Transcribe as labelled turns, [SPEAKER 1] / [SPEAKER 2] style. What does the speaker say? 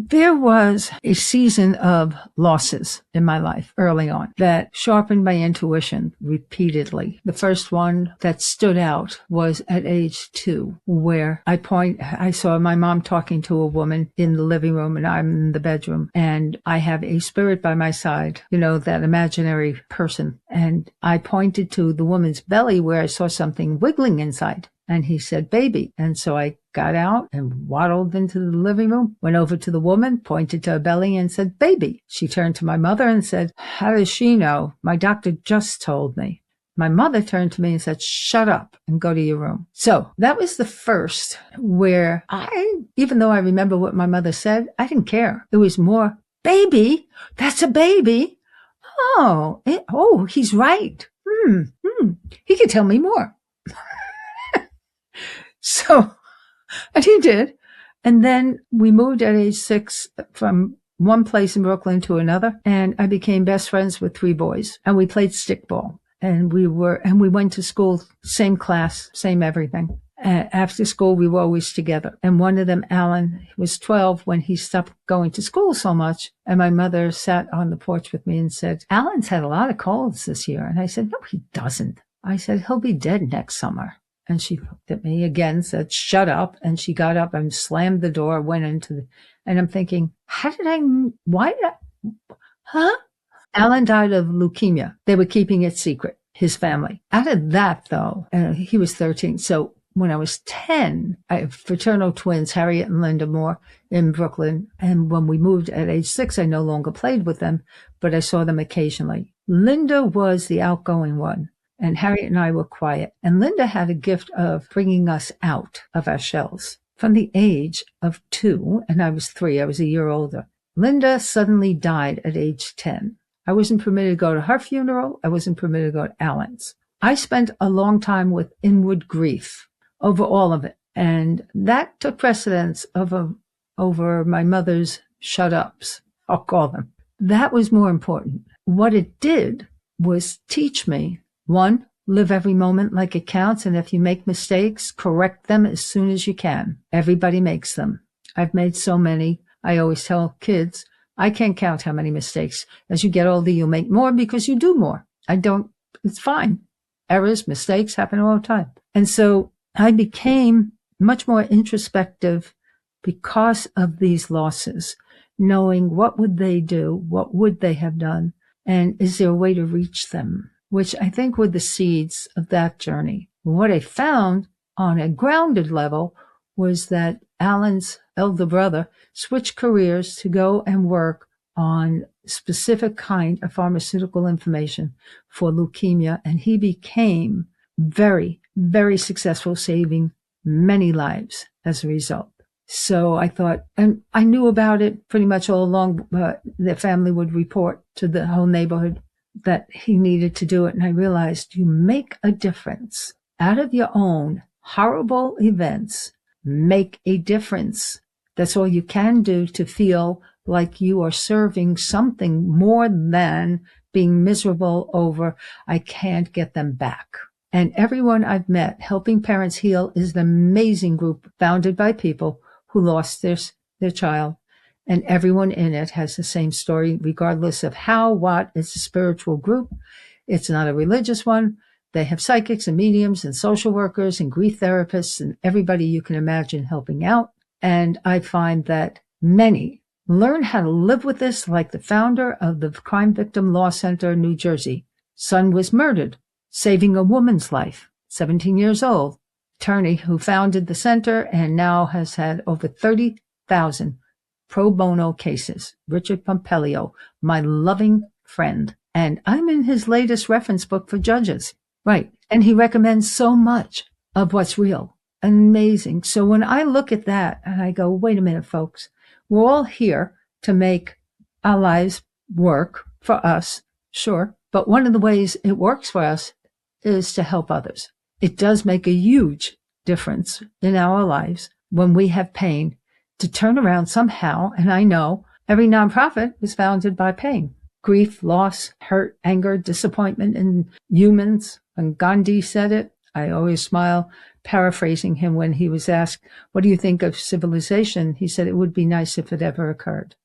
[SPEAKER 1] There was a season of losses in my life early on that sharpened my intuition repeatedly. The first one that stood out was at age 2, where I saw my mom talking to a woman in the living room and I'm in the bedroom, and I have a spirit by my side, that imaginary person. And I pointed to the woman's belly where I saw something wiggling inside. And he said, baby. And so I got out and waddled into the living room, went over to the woman, pointed to her belly and said, baby. She turned to my mother and said, how does she know? My doctor just told me. My mother turned to me and said, shut up and go to your room. So that was the first where even though I remember what my mother said, I didn't care. It was more, baby, that's a baby. Oh, he's right. He could tell me more. So, and he did. And then we moved at age 6 from one place in Brooklyn to another. And I became best friends with 3 boys, and we played stickball, and we went to school, same class, same everything. After school, we were always together. And one of them, Alan, was 12 when he stopped going to school so much. And my mother sat on the porch with me and said, Alan's had a lot of colds this year. And I said, no, he doesn't. I said, he'll be dead next summer. And she looked at me again, said, shut up. And she got up and slammed the door, went and I'm thinking, Alan died of leukemia. They were keeping it secret, his family. Out of that, though, he was 13. So when I was 10, I have fraternal twins, Harriet and Linda Moore, in Brooklyn. And when we moved at age 6, I no longer played with them, but I saw them occasionally. Linda was the outgoing one, and Harriet and I were quiet. And Linda had a gift of bringing us out of our shells. From the age of 2, and I was 3, I was a year older, Linda suddenly died at age 10. I wasn't permitted to go to her funeral. I wasn't permitted to go to Alan's. I spent a long time with inward grief over all of it. And that took precedence over my mother's shut-ups, I'll call them. That was more important. What it did was teach me, 1, live every moment like it counts, and if you make mistakes, correct them as soon as you can. Everybody makes them. I've made so many. I always tell kids, I can't count how many mistakes. As you get older, you'll make more because you do more. It's fine. Errors, mistakes happen all the time. And so I became much more introspective because of these losses, knowing what would they do, what would they have done, and is there a way to reach them, which I think were the seeds of that journey. What I found on a grounded level was that Alan's elder brother switched careers to go and work on specific kind of pharmaceutical information for leukemia, and he became very, very successful, saving many lives as a result. So I thought, and I knew about it pretty much all along, but the family would report to the whole neighborhood that he needed to do it. And I realized you make a difference out of your own horrible events. Make a difference. That's all you can do to feel like you are serving something more than being miserable over, I can't get them back. And everyone I've met, Helping Parents Heal, is an amazing group founded by people who lost their child. And everyone in it has the same story, regardless of what. It's a spiritual group. It's not a religious one. They have psychics and mediums and social workers and grief therapists and everybody you can imagine helping out. And I find that many learn how to live with this, like the founder of the Crime Victim Law Center in New Jersey. Son was murdered, saving a woman's life, 17 years old. Attorney who founded the center and now has had over 30,000 pro bono cases. Richard Pompelio, my loving friend. And I'm in his latest reference book for judges. Right. And he recommends so much of what's real. Amazing. So when I look at that and I go, wait a minute, folks, we're all here to make our lives work for us. Sure. But one of the ways it works for us is to help others. It does make a huge difference in our lives when we have pain to turn around somehow. And I know every nonprofit was founded by pain. Grief, loss, hurt, anger, disappointment in humans. When Gandhi said it, I always smile paraphrasing him when he was asked, what do you think of civilization? He said, it would be nice if it ever occurred.